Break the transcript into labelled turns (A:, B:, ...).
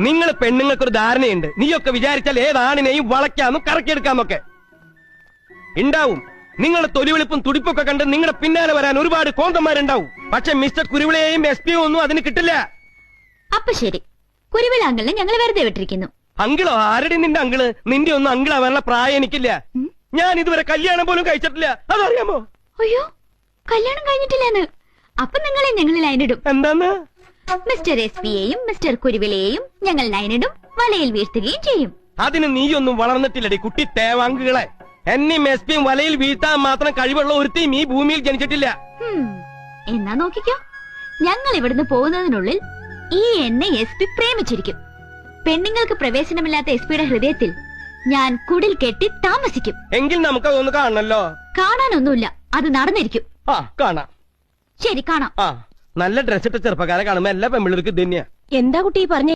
A: നിങ്ങൾ പെണ്ണുങ്ങൾക്കൊരു ധാരണയുണ്ട്. നീയൊക്കെ വിചാരിച്ചാൽ ഏതാണിനെയും വളയ്ക്കാന്നും കറക്കിയെടുക്കാന്നൊക്കെ ഉണ്ടാവും. നിങ്ങളുടെ തൊലിവെളുപ്പും തുടിപ്പൊക്കെ കണ്ട് നിങ്ങളുടെ പിന്നാലെ വരാൻ ഒരുപാട് കോന്തന്മാരുണ്ടാവും. പക്ഷെ മിസ്റ്റർ കുരുവിളയെയും SP ഒന്നും അതിന് കിട്ടില്ല.
B: അപ്പൊ ശരി, കുരുവിള അങ്കിളിനെ ഞങ്ങൾ വെറുതെ വിട്ടിരിക്കുന്നു.
A: അങ്കിളോ? ആരുടെ നിന്റെ അങ്കിള്? നിന്റെ ഒന്നും അങ്കിളാവാനുള്ള പ്രായം എനിക്കില്ല. ഞാൻ ഇതുവരെ കല്യാണം പോലും കഴിച്ചിട്ടില്ല. അതറിയാമോ?
B: അയ്യോ, കല്യാണം കഴിഞ്ഞിട്ടില്ലെന്ന്. അപ്പൊ നിങ്ങളെ ഞങ്ങൾ ലൈനിടും.
A: എന്താന്ന്?
B: മിസ്റ്റർ SP-യെയും മിസ്റ്റർ കുരുവിളയെയും ഞങ്ങൾ ലൈനിടും, വലയിൽ വീഴ്ത്തുകയും ചെയ്യും.
A: അതിന് നീയൊന്നും വളർന്നിട്ടില്ലടി കുട്ടി തേവാങ്കുകളെ. എന്നെയും SP-യും വലയിൽ വീഴ്ത്താൻ മാത്രം കഴിവുള്ള ഒരുത്തിയും ഈ ഭൂമിയിൽ ജനിച്ചിട്ടില്ല.
B: എന്നാ നോക്കിക്കോ, ഞങ്ങൾ ഇവിടുന്ന് പോകുന്നതിനുള്ളിൽ ഈ എന്നെ SP പ്രേമിച്ചിരിക്കും. പെണ്ണുങ്ങൾക്ക് പ്രവേശനമില്ലാത്ത SP-യുടെ ഹൃദയത്തിൽ ഞാൻ കുടിൽ കെട്ടി താമസിക്കും.
A: എങ്കിൽ നമുക്ക് അതൊന്ന് കാണണല്ലോ.
B: കാണാനൊന്നുമില്ല, അത് നടന്നിരിക്കും.
A: കാണാം.
B: ശരി, കാണാം.
A: നല്ല ഡ്രസ് ഇട്ട ചെറുപ്പക്കാരെ കാണുമ്പോ എല്ലാ പെമ്പിള്ളേർക്ക് ഇത് തന്നെയാ.
C: എന്താ കുട്ടി പറഞ്ഞേ?